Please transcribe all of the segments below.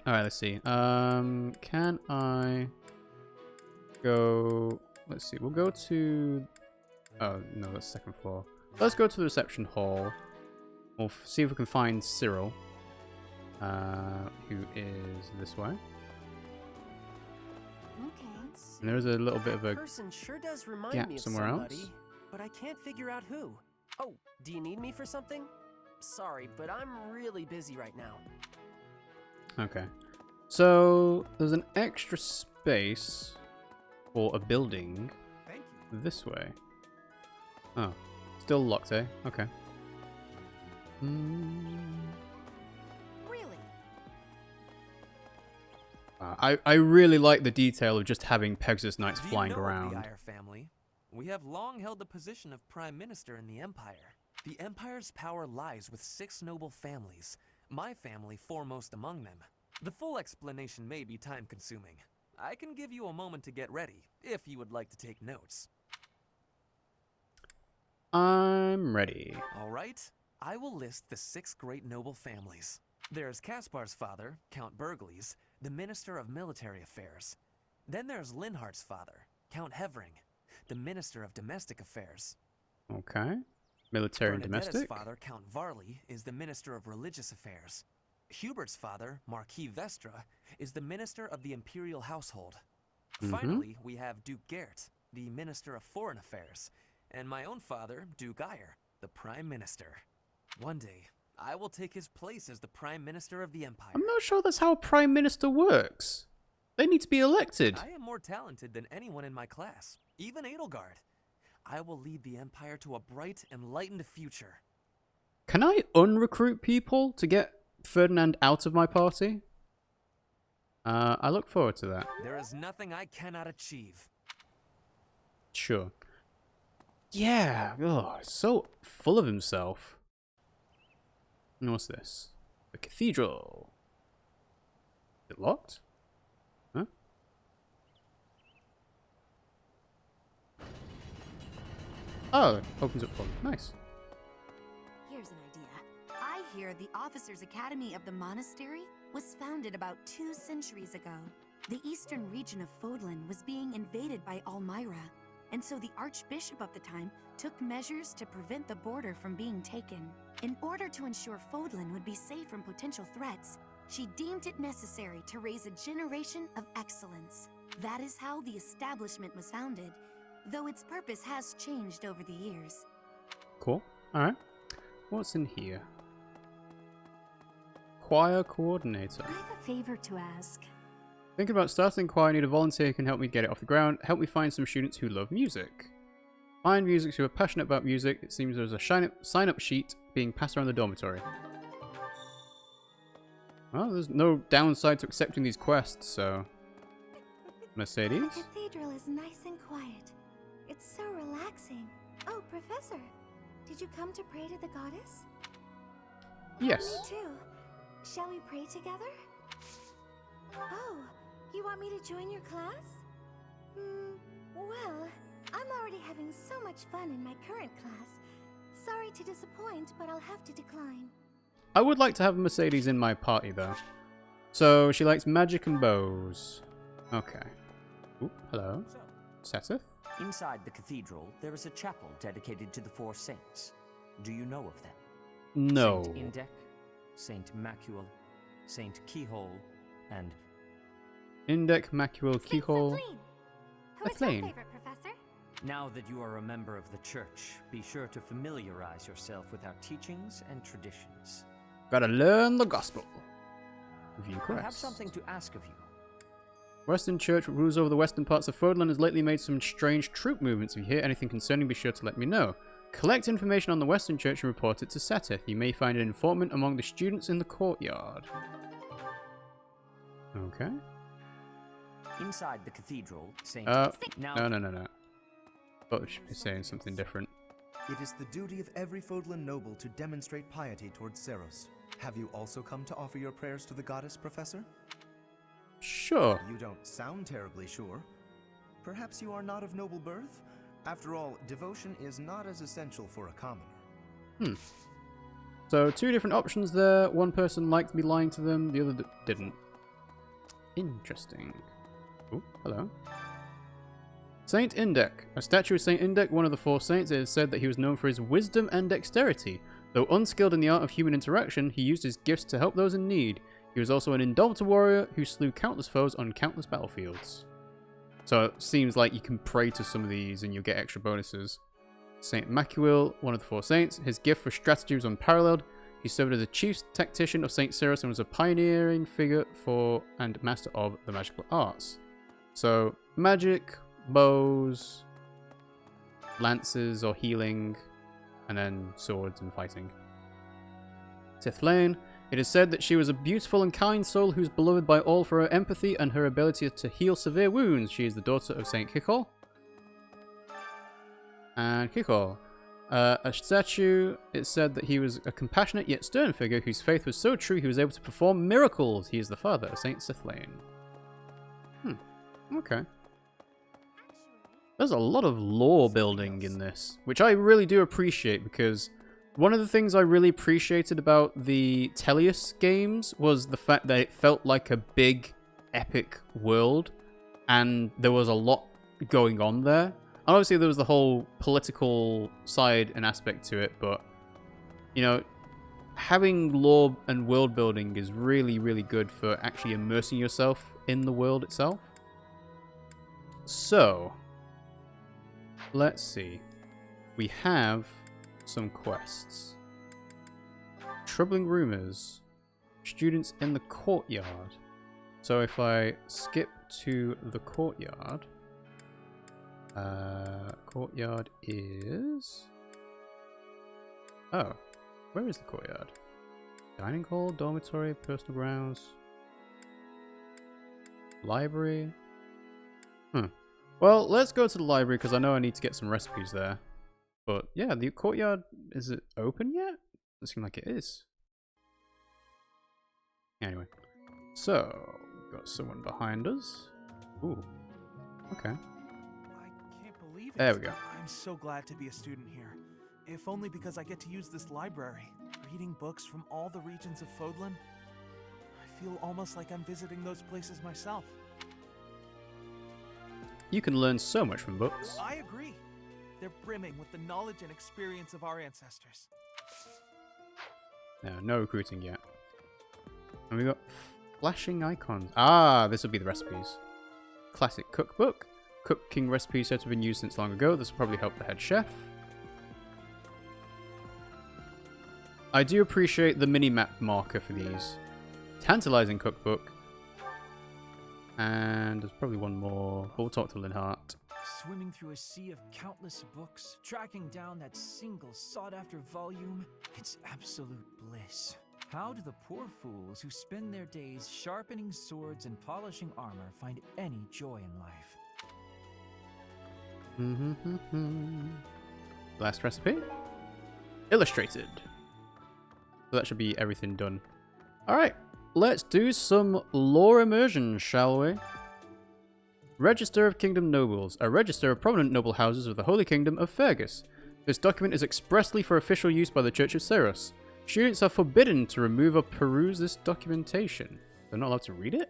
Alright, let's see. Can I go... Let's see, we'll go to... Oh, no, that's second floor. Let's go to the reception hall. We'll see if we can find Cyril, who is this way. Okay. And there's a little bit of a person sure does remind gap me of somewhere somebody, else. but I can't figure out who. Oh, do you need me for something? Sorry, but I'm really busy right now. Okay. So, there's an extra space for a building Thank you. this way. Oh. Still locked, eh? Okay. Really? I really like the detail of just having Pegasus Knights Do you flying know of around. the Iyer family? We have long held the position of Prime Minister in the Empire. The Empire's power lies with 6 noble families, my family foremost among them. The full explanation may be time-consuming. I can give you a moment to get ready, if you would like to take notes. I'm ready. All right, I will list the 6 great noble families. There's Caspar's father, Count Burgles, the Minister of Military Affairs. Then there's Linhardt's father, Count Hevering, the Minister of Domestic Affairs. Okay. Military and Bernadetta's domestic. father, Count Varley, is the Minister of Religious Affairs. Hubert's father, Marquis Vestra, is the Minister of the Imperial Household. Finally, we have Duke Gert, the Minister of Foreign Affairs, and my own father, Duke Iyer, the Prime Minister. One day, I will take his place as the Prime Minister of the Empire. I'm not sure that's how a Prime Minister works. They need to be elected. I am more talented than anyone in my class, even Edelgard. I will lead the Empire to a bright, enlightened future. Can I unrecruit people to get Ferdinand out of my party? I look forward to that. There is nothing I cannot achieve. Sure. Yeah, oh, so full of himself. And what's this? The cathedral. Is it locked? Huh? Oh, it opens up for me. Nice. Here's an idea. I hear the Officers' Academy of the Monastery was founded about 2 centuries ago. The eastern region of Fodlan was being invaded by Almyra, and so the Archbishop of the time took measures to prevent the border from being taken. In order to ensure Fodlan would be safe from potential threats, she deemed it necessary to raise a generation of excellence. That is how the establishment was founded, though its purpose has changed over the years. Cool. Alright. What's in here? Choir coordinator. I have a favor to ask. Thinking about starting choir, I need a volunteer who can help me get it off the ground. Help me find some students who love music. Find music who are passionate about music. It seems there's a sign-up sheet being passed around the dormitory. Well, there's no downside to accepting these quests, so... Mercedes? The cathedral is nice and quiet. It's so relaxing. Oh, Professor, did you come to pray to the goddess? Yes. Me too. Shall we pray together? Oh, you want me to join your class? Well, I'm already having so much fun in my current class. Sorry to disappoint, but I'll have to decline. I would like to have Mercedes in my party, though. So, she likes magic and bows. Okay. Ooh, hello. Sethith? Inside the cathedral, there is a chapel dedicated to the 4 saints. Do you know of them? No. Saint Indec, Saint Macuel, Saint Keyhole, and... Indec, Macuel, Keyhole... Who is your favorite, Professor? Now that you are a member of the church, be sure to familiarize yourself with our teachings and traditions. Gotta learn the gospel. Review I quests. have something to ask of you. Western Church, which rules over the western parts of Fodlan, has lately made some strange troop movements. If you hear anything concerning, be sure to let me know. Collect information on the Western Church and report it to Sethith. You may find an informant among the students in the courtyard. Okay. Inside the cathedral, Saint... No. Thought she was saying something different. It is the duty of every Fodlan noble to demonstrate piety towards Seros. Have you also come to offer your prayers to the goddess, Professor? Sure. You don't sound terribly sure. Perhaps you are not of noble birth? After all, devotion is not as essential for a commoner. So, 2 different options there. One person liked me lying to them, the other didn't. Interesting. Oh, hello. Saint Indek. A statue of Saint Indek, one of the 4 saints, it is said that he was known for his wisdom and dexterity. Though unskilled in the art of human interaction, he used his gifts to help those in need. He was also an indomitable warrior who slew countless foes on countless battlefields. So it seems like you can pray to some of these and you'll get extra bonuses. Saint Macuil, one of the 4 saints. His gift for strategy was unparalleled. He served as a chief tactician of Saint Cyrus and was a pioneering figure for and master of the magical arts. So magic, bows, lances or healing, and then swords and fighting. Tithlain. It is said that she was a beautiful and kind soul who is beloved by all for her empathy and her ability to heal severe wounds. She is the daughter of Saint Kikol. And Kikol. A statue, it said that he was a compassionate yet stern figure whose faith was so true he was able to perform miracles. He is the father of Saint Tithlain. Okay. There's a lot of lore building in this, which I really do appreciate, because one of the things I really appreciated about the Teleus games was the fact that it felt like a big, epic world, and there was a lot going on there. And obviously there was the whole political side and aspect to it, but, you know, having lore and world building is really, really good for actually immersing yourself in the world itself. So, let's see. We have some quests. Troubling rumors. Students in the courtyard. So if I skip to the courtyard, courtyard is... Oh, where is the courtyard? Dining hall, dormitory, personal grounds, library. Well, let's go to the library because I know I need to get some recipes there. But yeah, the courtyard, is it open yet? Doesn't seem like it is. Anyway, so we've got someone behind us. Ooh, okay. I can't believe it. There we go. I'm so glad to be a student here. If only because I get to use this library. Reading books from all the regions of Fódlan. I feel almost like I'm visiting those places myself. You can learn so much from books. I agree. They're brimming with the knowledge and experience of our ancestors. No recruiting yet. And we got flashing icons. Ah, this will be the recipes. Classic cookbook. Cooking recipes said to have been used since long ago. This will probably help the head chef. I do appreciate the mini-map marker for these. Tantalizing cookbook. And there's probably one more. But we'll talk to Linhart. Swimming through a sea of countless books, tracking down that single sought-after volume, it's absolute bliss. How do the poor fools who spend their days sharpening swords and polishing armor find any joy in life? Last recipe. Illustrated. So that should be everything done. Alright, let's do some lore immersion, shall we? Register of Kingdom Nobles. A register of prominent noble houses of the Holy Kingdom of Fergus. This document is expressly for official use by the Church of Cyrus. Students are forbidden to remove or peruse this documentation. They're not allowed to read it?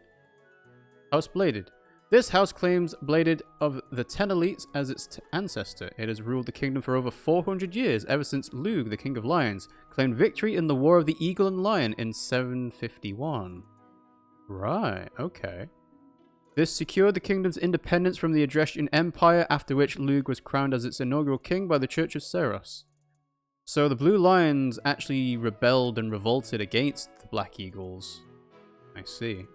House Bladed. This house claims Bladed of the Ten Elites as its ancestor. It has ruled the kingdom for over 400 years, ever since Lugh, the King of Lions, claimed victory in the War of the Eagle and Lion in 751. Right, okay. This secured the kingdom's independence from the Adrestian Empire, after which Lugh was crowned as its inaugural king by the Church of Ceros. So the Blue Lions actually rebelled and revolted against the Black Eagles. I see.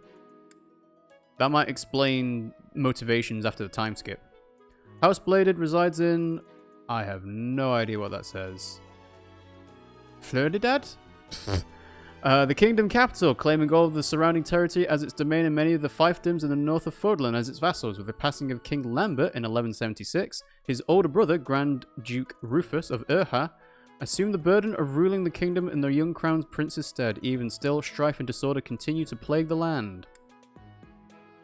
That might explain motivations after the time skip. House Bladed resides in... I have no idea what that says. Flerdidad? The kingdom capital, claiming all of the surrounding territory as its domain and many of the fiefdoms in the north of Fodlan as its vassals. With the passing of King Lambert in 1176, his older brother, Grand Duke Rufus of Urha, assumed the burden of ruling the kingdom in the young crown's prince's stead. Even still, strife and disorder continue to plague the land.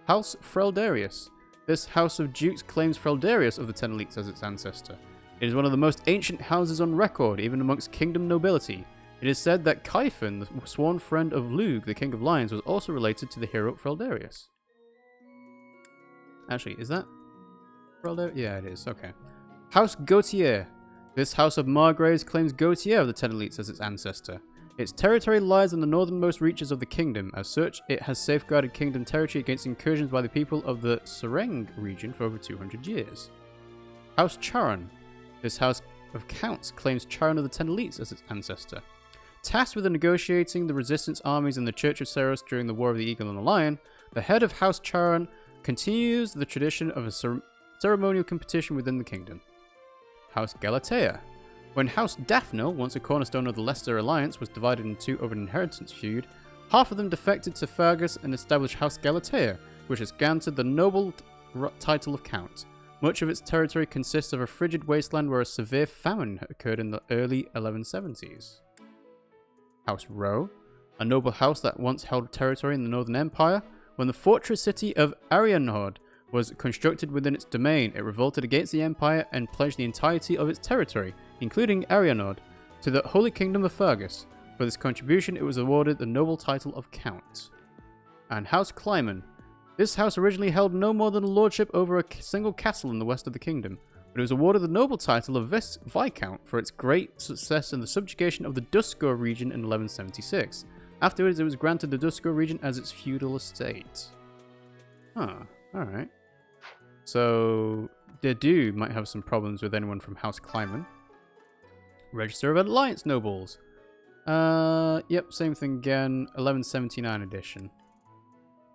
House Freldarius. This house of dukes claims Freldarius of the Ten Elites as its ancestor. It is one of the most ancient houses on record, even amongst kingdom nobility. It is said that Kaifan, the sworn friend of Lugh, the King of Lions, was also related to the hero Freldarius. Actually, is that rolled out? Yeah, it is. Okay. House Gautier. This House of Margraves claims Gautier of the Ten Elites as its ancestor. Its territory lies in the northernmost reaches of the kingdom. As such, it has safeguarded kingdom territory against incursions by the people of the Sereng region for over 200 years. House Charon. This House of Counts claims Charon of the Ten Elites as its ancestor. Tasked with negotiating the resistance armies in the Church of Ceros during the War of the Eagle and the Lion, the head of House Charon continues the tradition of a ceremonial competition within the kingdom. House Galatea. When House Daphne, once a cornerstone of the Leicester Alliance, was divided in two over an inheritance feud, half of them defected to Fergus and established House Galatea, which has granted the noble title of Count. Much of its territory consists of a frigid wasteland where a severe famine occurred in the early 1170s. House Rowe, a noble house that once held territory in the Northern Empire. When the fortress city of Arianhord was constructed within its domain, it revolted against the Empire and pledged the entirety of its territory, including Arianhord, to the Holy Kingdom of Fergus. For this contribution, it was awarded the noble title of Count. And House Clyman. This house originally held no more than a lordship over a single castle in the west of the kingdom, but it was awarded the noble title of Viscount for its great success in the subjugation of the Duskor region in 1176. Afterwards, it was granted the Duskor region as its feudal estate. Huh, alright. So, Dedu might have some problems with anyone from House Clyman. Register of Alliance Nobles. Yep, same thing again. 1179 edition.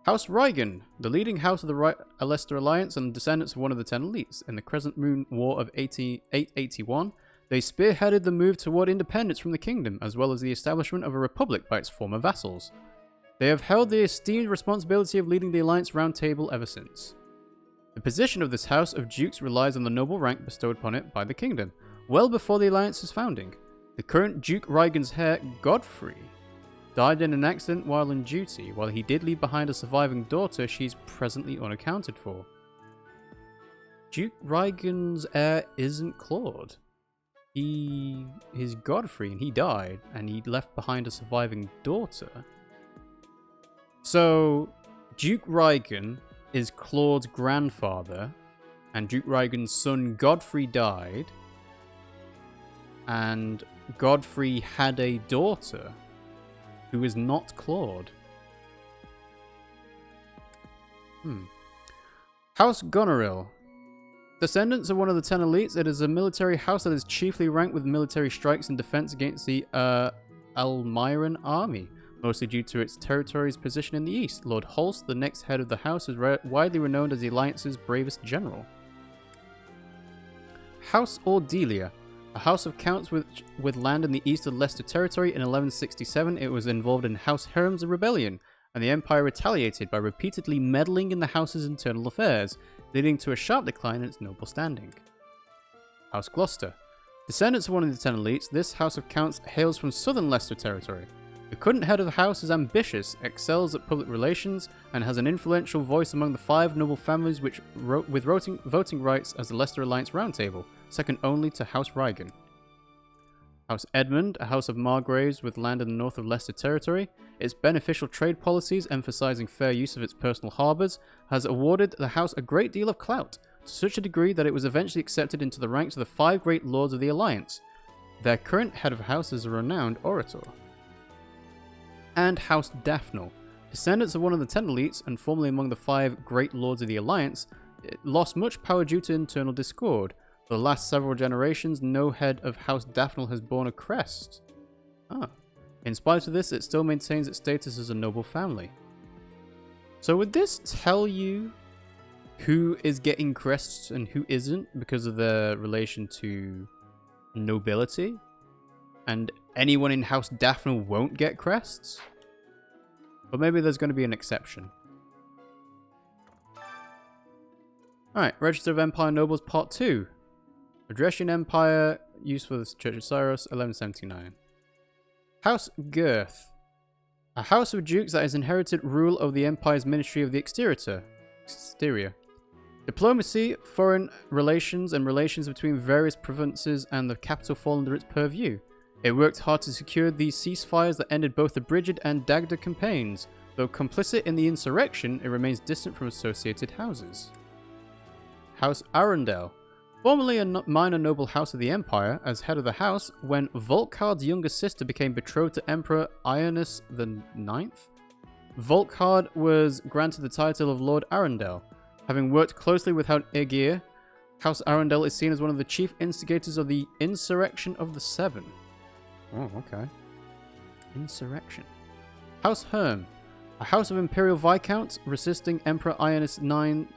House Raigan, the leading house of the Leicester Alliance and descendants of one of the Ten Elites. In the Crescent Moon War of 881, they spearheaded the move toward independence from the kingdom, as well as the establishment of a republic by its former vassals. They have held the esteemed responsibility of leading the Alliance Round Table ever since. The position of this house of dukes relies on the noble rank bestowed upon it by the kingdom, well before the Alliance's founding. The current Duke Raigan's heir, Godfrey, died in an accident while on duty. While he did leave behind a surviving daughter, she is presently unaccounted for. Duke Raigan's heir isn't Claude. He is Godfrey, and he died, and he left behind a surviving daughter. So, Duke Raigan is Claude's grandfather, and Duke Raigan's son Godfrey died, and Godfrey had a daughter who is not Claude. House Goneril. Descendants of one of the Ten Elites, it is a military house that is chiefly ranked with military strikes and defense against the Almiran army, mostly due to its territory's position in the east. Lord Holst, the next head of the house, is widely renowned as the Alliance's bravest general. House Ordelia. A house of counts with land in the east of Leicester territory. In 1167, it was involved in House Herm's rebellion, and the Empire retaliated by repeatedly meddling in the house's internal affairs, leading to a sharp decline in its noble standing. House Gloucester. Descendants of one of the Ten Elites, this house of counts hails from southern Leicester territory. The current head of the house is ambitious, excels at public relations, and has an influential voice among the 5 noble families with voting rights as the Leicester Alliance Round Table, second only to House Raigan. House Edmund, a house of Margraves with land in the north of Leicester territory. Its beneficial trade policies, emphasizing fair use of its personal harbours, has awarded the house a great deal of clout, to such a degree that it was eventually accepted into the ranks of the 5 great lords of the Alliance. Their current head of house is a renowned orator. And House Daphne. Descendants of one of the Ten Elites, and formerly among the 5 great lords of the Alliance, it lost much power due to internal discord. For the last several generations, no head of House Daphne has borne a crest. In spite of this, it still maintains its status as a noble family. So would this tell you who is getting crests and who isn't because of their relation to nobility? And anyone in House Daphne won't get crests? But maybe there's going to be an exception. Alright, Register of Empire Nobles Part 2. Adressian Empire, used for the Church of Cyrus, 1179. House Girth. A house of dukes that has inherited rule of the Empire's Ministry of the Exterior. Diplomacy, foreign relations, and relations between various provinces and the capital fall under its purview. It worked hard to secure these ceasefires that ended both the Brigid and Dagda campaigns. Though complicit in the insurrection, it remains distant from associated houses. House Arundel. Formerly a minor noble house of the Empire, as head of the house, when Volkhard's younger sister became betrothed to Emperor Ionis IX, Volkhard was granted the title of Lord Arundel. Having worked closely with House Aegir, House Arundel is seen as one of the chief instigators of the Insurrection of the Seven. Oh, okay. Insurrection. House Herm. A house of Imperial Viscounts resisting Emperor Ionis IX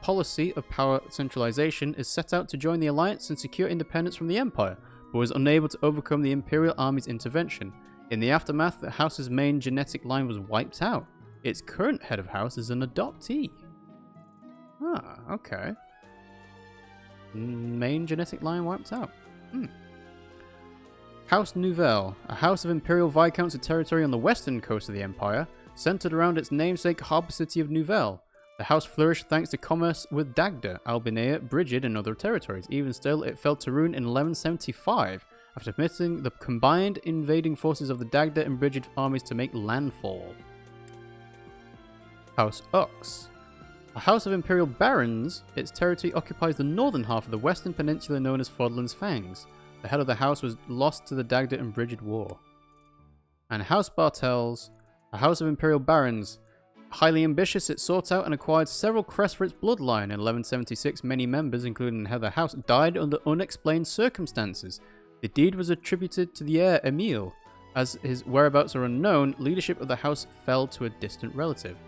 policy of power centralization is set out to join the alliance and secure independence from the Empire, but was unable to overcome the Imperial Army's intervention. In the aftermath, the house's main genetic line was wiped out. Its current head of house is an adoptee. Ah, okay. Main genetic line wiped out. House Nouvelle, a house of Imperial Viscounts of territory on the western coast of the Empire, centered around its namesake harbour city of Nouvelle. The house flourished thanks to commerce with Dagda, Albinea, Brigid, and other territories. Even still, it fell to ruin in 1175 after permitting the combined invading forces of the Dagda and Brigid armies to make landfall. House Ux. A house of Imperial Barons, its territory occupies the northern half of the western peninsula known as Fodlan's Fangs. The head of the house was lost to the Dagda and Brigid War. And House Bartels, a house of Imperial Barons. Highly ambitious, it sought out and acquired several crests for its bloodline. In 1176, many members, including the head of the house, died under unexplained circumstances. The deed was attributed to the heir, Emile. As his whereabouts are unknown, leadership of the house fell to a distant relative.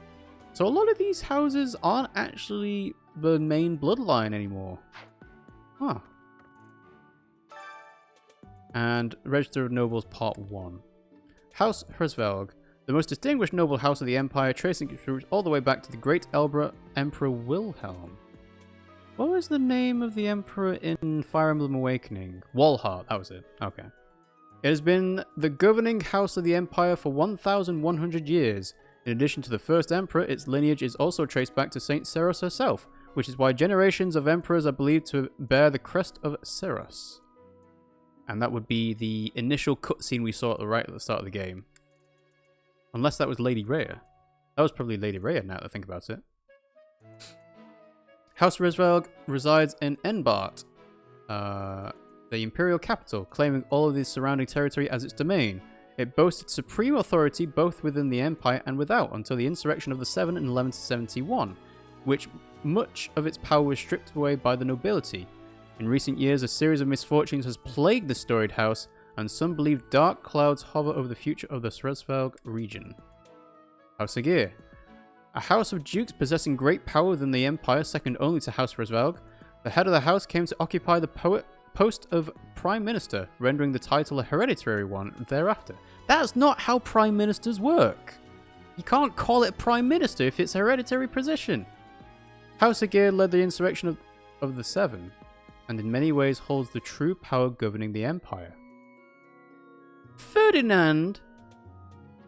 So a lot of these houses aren't actually the main bloodline anymore. Huh. And Register of Nobles Part 1. House Hrsvelg. The most distinguished noble house of the Empire, tracing its roots all the way back to the Great Emperor Wilhelm. What was the name of the Emperor in Fire Emblem Awakening? Walhart, that was it. Okay. It has been the governing house of the Empire for 1,100 years. In addition to the first Emperor, its lineage is also traced back to Saint Seros herself, which is why generations of Emperors are believed to bear the crest of Seros. And that would be the initial cutscene we saw right at the start of the game. Unless that was Lady Rhea. That was probably Lady Rhea now that I think about it. House Hrsvelg resides in Enbart, the imperial capital, claiming all of the surrounding territory as its domain. It boasted supreme authority both within the Empire and without until the Insurrection of the Seven in 1171, which much of its power was stripped away by the nobility. In recent years, a series of misfortunes has plagued the storied house, and some believe dark clouds hover over the future of the Hrsvelg region. House Aegir. A house of dukes possessing great power within the Empire, second only to House Hrsvelg. The head of the house came to occupy the post of Prime Minister, rendering the title a hereditary one thereafter. That's not how Prime Ministers work. You can't call it Prime Minister if it's a hereditary position. House Aegir led the insurrection of the Seven, and in many ways holds the true power governing the Empire. Ferdinand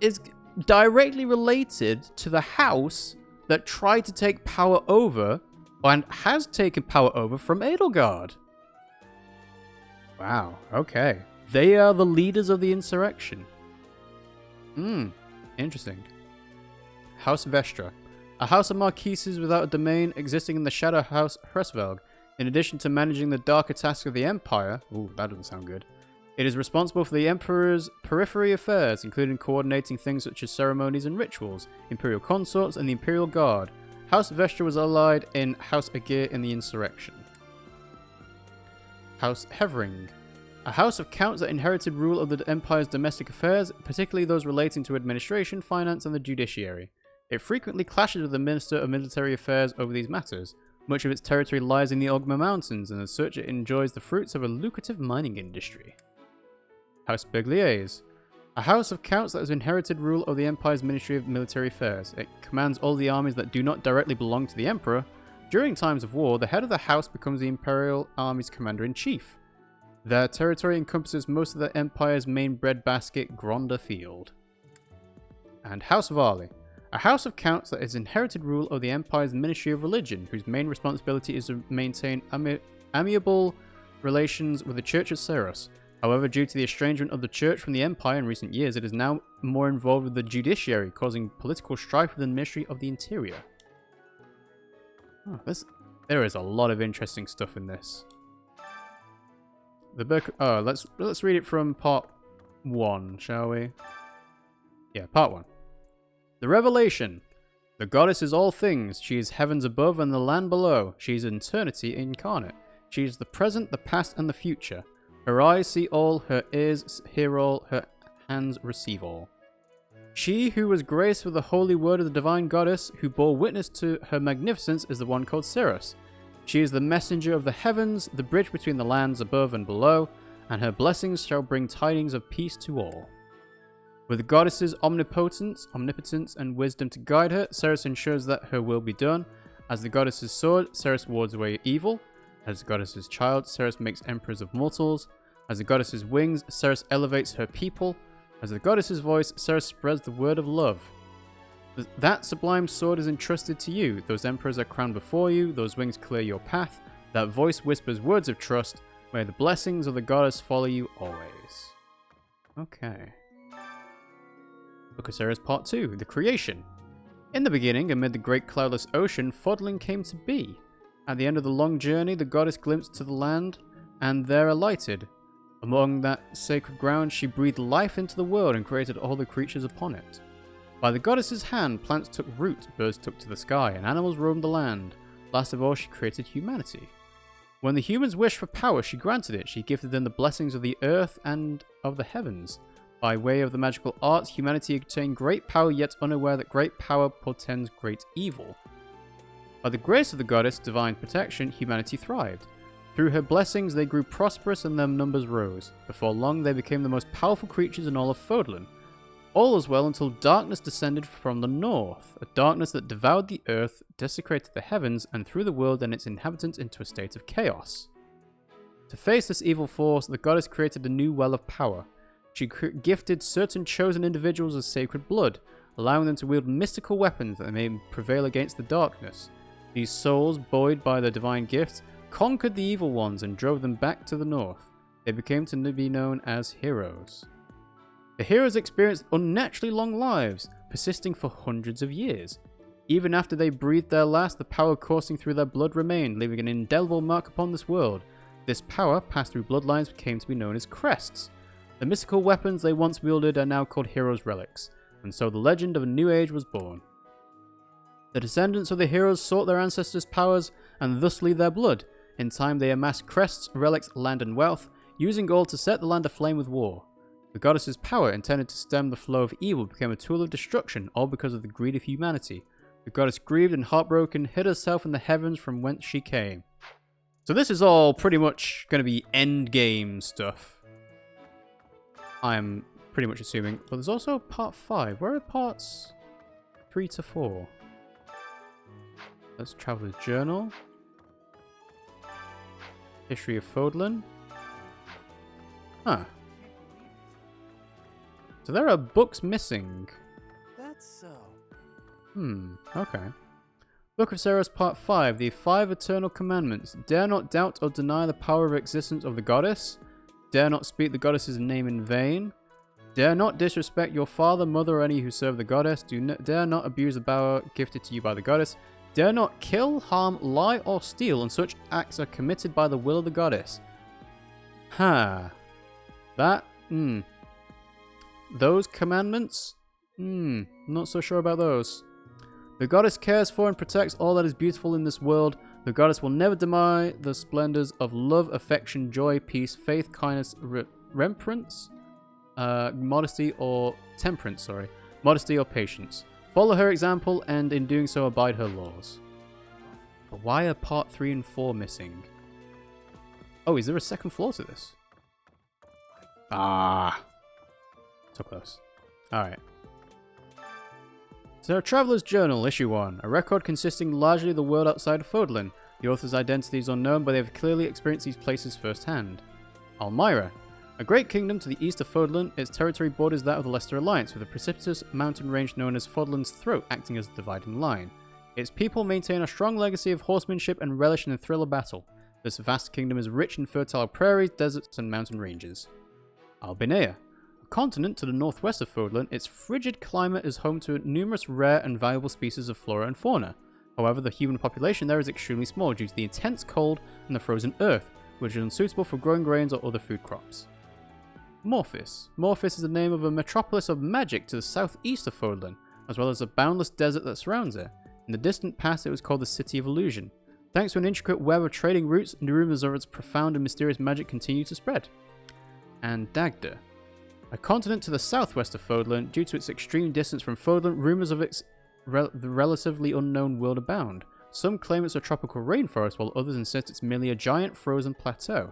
is directly related to the house that tried to take power over and has taken power over from Edelgard. Wow, okay. They are the leaders of the insurrection. Interesting. House Vestra. A house of marquises without a domain existing in the Shadow House Hrsvelg. In addition to managing the darker tasks of the Empire, ooh, that doesn't sound good. It is responsible for the Emperor's periphery affairs, including coordinating things such as ceremonies and rituals, Imperial Consorts, and the Imperial Guard. House Vestra was allied in House Aegir in the insurrection. House Hevering. A house of counts that inherited rule of the Empire's domestic affairs, particularly those relating to administration, finance, and the judiciary. It frequently clashes with the Minister of Military Affairs over these matters. Much of its territory lies in the Ogma Mountains, and as such it enjoys the fruits of a lucrative mining industry. House Begliers. A house of counts that has inherited rule of the Empire's Ministry of Military Affairs. It commands all the armies that do not directly belong to the Emperor. During times of war, the head of the house becomes the Imperial Army's commander-in-chief. Their territory encompasses most of the Empire's main breadbasket, Gronda Field. And House Varley. A house of counts that has inherited rule of the Empire's Ministry of Religion, whose main responsibility is to maintain amiable relations with the Church of Seros. However, due to the estrangement of the Church from the Empire in recent years, it is now more involved with the judiciary, causing political strife within the Ministry of the Interior. Oh, There is a lot of interesting stuff in this. The book. Oh, let's read it from part 1, shall we? Yeah, part 1. The revelation. The goddess is all things. She is heavens above and the land below. She is eternity incarnate. She is the present, the past, and the future. Her eyes see all, her ears hear all, her hands receive all. She who was graced with the holy word of the divine goddess, who bore witness to her magnificence, is the one called Ceres. She is the messenger of the heavens, the bridge between the lands above and below, and her blessings shall bring tidings of peace to all. With the goddess's omnipotence, and wisdom to guide her, Ceres ensures that her will be done. As the goddess's sword, Ceres wards away evil. As the goddess's child, Ceres makes emperors of mortals. As the goddess's wings, Ceres elevates her people. As the goddess's voice, Ceres spreads the word of love. That sublime sword is entrusted to you. Those emperors are crowned before you. Those wings clear your path. That voice whispers words of trust. May the blessings of the goddess follow you always. Okay. Book of Ceres Part 2, The Creation. In the beginning, amid the great cloudless ocean, Fodlan came to be. At the end of the long journey, the goddess glimpsed to the land, and there alighted. Among that sacred ground, she breathed life into the world and created all the creatures upon it. By the goddess's hand, plants took root, birds took to the sky, and animals roamed the land. Last of all, she created humanity. When the humans wished for power, she granted it. She gifted them the blessings of the earth and of the heavens. By way of the magical arts, humanity obtained great power, yet unaware that great power portends great evil. By the grace of the goddess' divine protection, humanity thrived. Through her blessings, they grew prosperous and their numbers rose. Before long, they became the most powerful creatures in all of Fodlan. All was well until darkness descended from the north, a darkness that devoured the earth, desecrated the heavens, and threw the world and its inhabitants into a state of chaos. To face this evil force, the goddess created a new well of power. She gifted certain chosen individuals with sacred blood, allowing them to wield mystical weapons that may prevail against the darkness. These souls, buoyed by their divine gifts, conquered the evil ones and drove them back to the north. They became to be known as heroes. The heroes experienced unnaturally long lives, persisting for hundreds of years. Even after they breathed their last, the power coursing through their blood remained, leaving an indelible mark upon this world. This power, passed through bloodlines, came to be known as crests. The mystical weapons they once wielded are now called heroes' relics, and so the legend of a new age was born. The descendants of the heroes sought their ancestors' powers and thusly their blood. In time they amassed crests, relics, land and wealth, using all to set the land aflame with war. The goddess's power, intended to stem the flow of evil, became a tool of destruction, all because of the greed of humanity. The goddess, grieved and heartbroken, hid herself in the heavens from whence she came. So this is all pretty much going to be endgame stuff. I'm pretty much assuming. But there's also part 5. Where are parts 3 to 4? Let's Traveler's Journal. History of Fodlan. Huh. So there are books missing. That's so. Okay. Book of Ceres Part 5, The 5 Eternal Commandments. Dare not doubt or deny the power of existence of the goddess. Dare not speak the goddess's name in vain. Dare not disrespect your father, mother, or any who serve the goddess. Dare not abuse the power gifted to you by the goddess. Dare not kill, harm, lie, or steal, and such acts are committed by the will of the goddess. Those commandments? Not so sure about those. The goddess cares for and protects all that is beautiful in this world. The goddess will never deny the splendors of love, affection, joy, peace, faith, kindness, temperance, modesty or patience. Follow her example and in doing so abide her laws. But why are part 3 and 4 missing? Oh, is there a second floor to this? So close. Alright. So, Traveler's Journal, Issue 1. A record consisting largely of the world outside of Fodlan. The author's identity is unknown, but they have clearly experienced these places firsthand. Almyra. A great kingdom to the east of Fodlan, its territory borders that of the Leicester Alliance, with a precipitous mountain range known as Fodlan's Throat acting as the dividing line. Its people maintain a strong legacy of horsemanship and relish in the thrill of battle. This vast kingdom is rich in fertile prairies, deserts, and mountain ranges. Albinea. A continent to the northwest of Fodlan, its frigid climate is home to numerous rare and valuable species of flora and fauna. However, the human population there is extremely small due to the intense cold and the frozen earth, which is unsuitable for growing grains or other food crops. Morphis. Morphis is the name of a metropolis of magic to the southeast of Fodlan, as well as a boundless desert that surrounds it. In the distant past, it was called the City of Illusion. Thanks to an intricate web of trading routes, rumors of its profound and mysterious magic continue to spread. And Dagda. A continent to the southwest of Fodlan, due to its extreme distance from Fodlan, rumors of its the relatively unknown world abound. Some claim it's a tropical rainforest, while others insist it's merely a giant frozen plateau.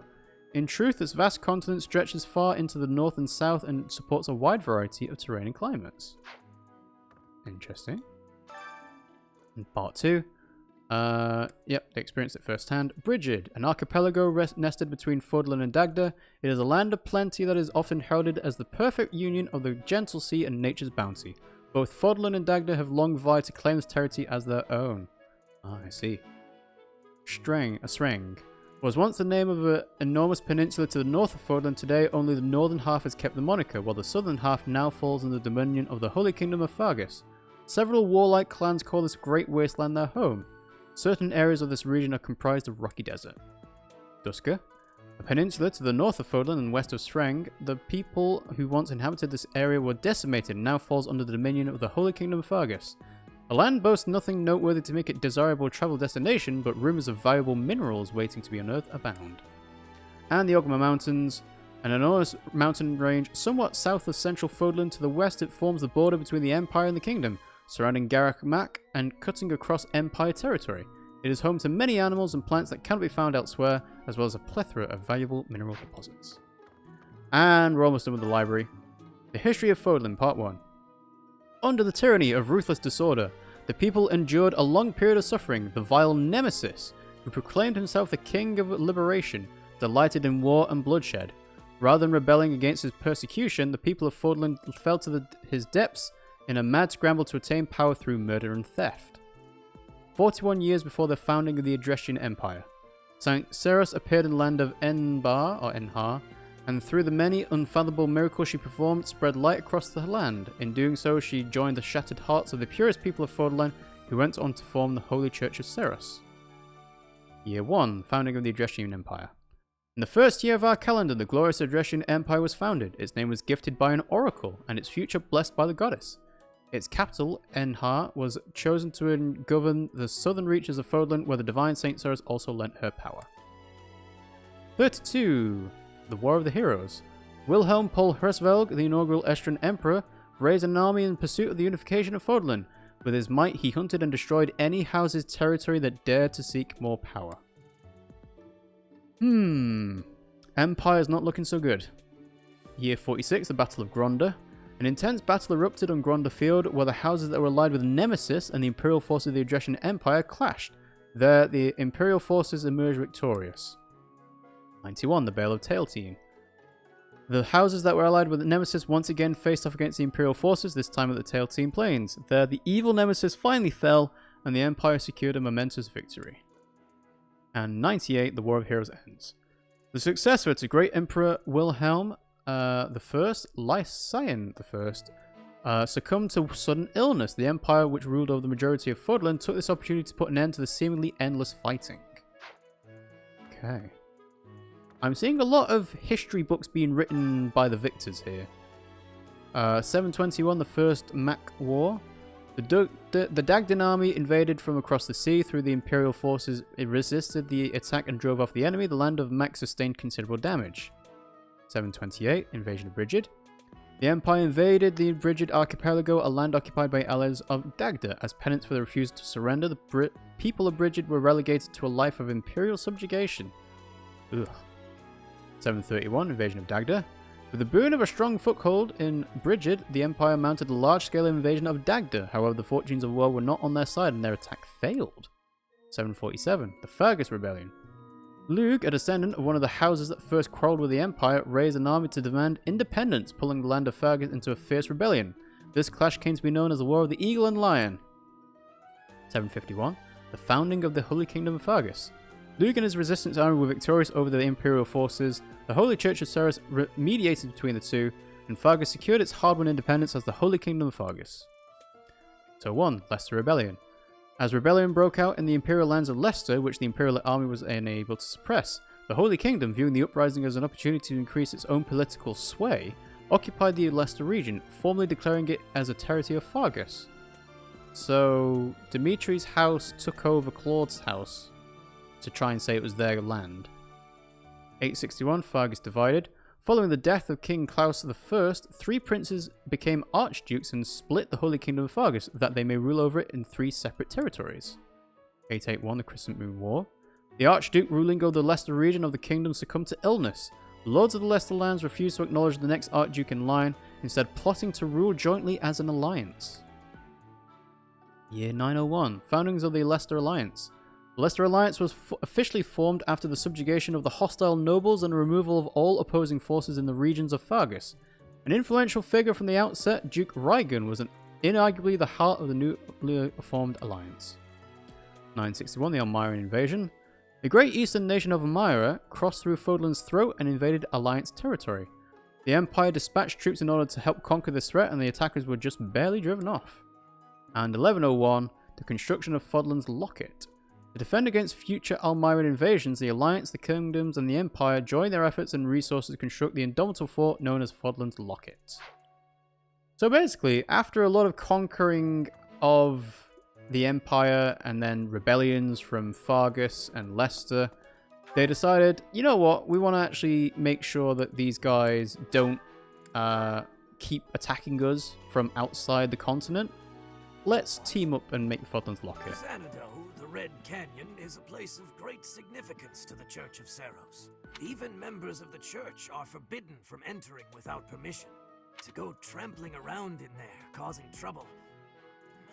In truth, this vast continent stretches far into the north and south and supports a wide variety of terrain and climates. Interesting. And part 2. Yep, they experienced it firsthand. Brigid, an archipelago nested between Fodlan and Dagda. It is a land of plenty that is often heralded as the perfect union of the gentle sea and nature's bounty. Both Fodlan and Dagda have long vied to claim this territory as their own. Ah, I see. Sreng was once the name of an enormous peninsula to the north of Fodlan. Today, only the northern half has kept the moniker, while the southern half now falls under the dominion of the Holy Kingdom of Fargus. Several warlike clans call this great wasteland their home. Certain areas of this region are comprised of rocky desert. Duska, a peninsula to the north of Fodlan and west of Sreng. The people who once inhabited this area were decimated and now falls under the dominion of the Holy Kingdom of Fargus. The land boasts nothing noteworthy to make it a desirable travel destination, but rumors of valuable minerals waiting to be unearthed abound. And the Ogma Mountains, an enormous mountain range somewhat south of central Fodlan. To the west, it forms the border between the Empire and the Kingdom, surrounding Garegg Mach and cutting across Empire territory. It is home to many animals and plants that cannot be found elsewhere, as well as a plethora of valuable mineral deposits. And we're almost done with the library. The History of Fodlan, Part 1. Under the tyranny of ruthless disorder, the people endured a long period of suffering. The vile Nemesis, who proclaimed himself the king of liberation, delighted in war and bloodshed. Rather than rebelling against his persecution, the people of Fodlan fell to his depths in a mad scramble to attain power through murder and theft. 41 years before the founding of the Adrestian Empire, St. Ceres appeared in the land of Enhar, and through the many unfathomable miracles she performed, spread light across the land. In doing so, she joined the shattered hearts of the purest people of Fodlan, who went on to form the Holy Church of Ceres. Year 1, founding of the Adrestian Empire. In the first year of our calendar, the glorious Adrestian Empire was founded. Its name was gifted by an oracle, and its future blessed by the goddess. Its capital, Enhar, was chosen to govern the southern reaches of Fodlan, where the divine St. Ceres also lent her power. 32. The War of the Heroes. Wilhelm Paul Hersvelg, the inaugural Estrian Emperor, raised an army in pursuit of the unification of Fodlan. With his might, he hunted and destroyed any house's territory that dared to seek more power. Empire's not looking so good. Year 46, the Battle of Gronda. An intense battle erupted on Gronda Field, where the houses that were allied with Nemesis and the Imperial forces of the Adrestian Empire clashed. There, the Imperial forces emerged victorious. 91, the Bale of Tailtean. The houses that were allied with Nemesis once again faced off against the Imperial forces, this time at the Tailtean Plains. There, the evil Nemesis finally fell, and the Empire secured a momentous victory. And 98, the War of Heroes ends. The successor to great Emperor Wilhelm I, Lysian I, succumbed to sudden illness. The Empire, which ruled over the majority of Fodlan, took this opportunity to put an end to the seemingly endless fighting. Okay. I'm seeing a lot of history books being written by the victors here. 721, the First Mach War. The Dagdan army invaded from across the sea through the Imperial forces. It resisted the attack and drove off the enemy. The land of Mach sustained considerable damage. 728, Invasion of Brigid. The Empire invaded the Brigid archipelago, a land occupied by allies of Dagda. As penance for the refusal to surrender, the people of Brigid were relegated to a life of imperial subjugation. Ugh. 731, Invasion of Dagda. With the boon of a strong foothold in Brigid, the Empire mounted a large-scale invasion of Dagda. However, the fortunes of war were not on their side and their attack failed. 747, the Fergus Rebellion. Lug, a descendant of one of the houses that first quarreled with the Empire, raised an army to demand independence, pulling the land of Fergus into a fierce rebellion. This clash came to be known as the War of the Eagle and Lion. 751, the founding of the Holy Kingdom of Fergus. Lug and his resistance army were victorious over the Imperial forces. The Holy Church of Ceres mediated between the two, and Fargus secured its hard-won independence as the Holy Kingdom of Fargus. So 1. Leicester Rebellion. As rebellion broke out in the Imperial lands of Leicester, which the Imperial army was unable to suppress, the Holy Kingdom, viewing the uprising as an opportunity to increase its own political sway, occupied the Leicester region, formally declaring it as a territory of Fargus. So, Dimitri's house took over Claude's house to try and say it was their land. 861, Fargus divided. Following the death of King Claus I, 3 princes became archdukes and split the Holy Kingdom of Fargus, that they may rule over it in 3 separate territories. 881, the Crescent Moon War. The Archduke ruling over the Leicester region of the kingdom succumbed to illness. The Lords of the Leicester lands refused to acknowledge the next Archduke in line, instead plotting to rule jointly as an alliance. Year 901, foundings of the Leicester Alliance. The Leicester Alliance was officially formed after the subjugation of the hostile nobles and removal of all opposing forces in the regions of Fargus. An influential figure from the outset, Duke Raigun was inarguably the heart of the newly formed alliance. 961, the Elmyran invasion. The great eastern nation of Elmyra crossed through Fodlan's throat and invaded Alliance territory. The Empire dispatched troops in order to help conquer this threat, and the attackers were just barely driven off. And 1101, the construction of Fodlan's Locket. To defend against future Elmyran invasions, the Alliance, the Kingdoms, and the Empire joined their efforts and resources to construct the indomitable fort known as Fodlan's Locket. So basically, after a lot of conquering of the Empire and then rebellions from Fargus and Leicester, they decided, you know what, we want to actually make sure that these guys don't keep attacking us from outside the continent. Let's team up and make Fodlan's Locket. Xanadu, the Red Canyon, is a place of great significance to the Church of Seros. Even members of the church are forbidden from entering without permission. To go trampling around in there, causing trouble.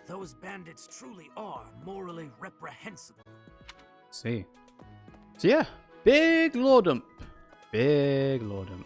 Those bandits truly are morally reprehensible. See. So yeah, big lore dump. Big lore dump.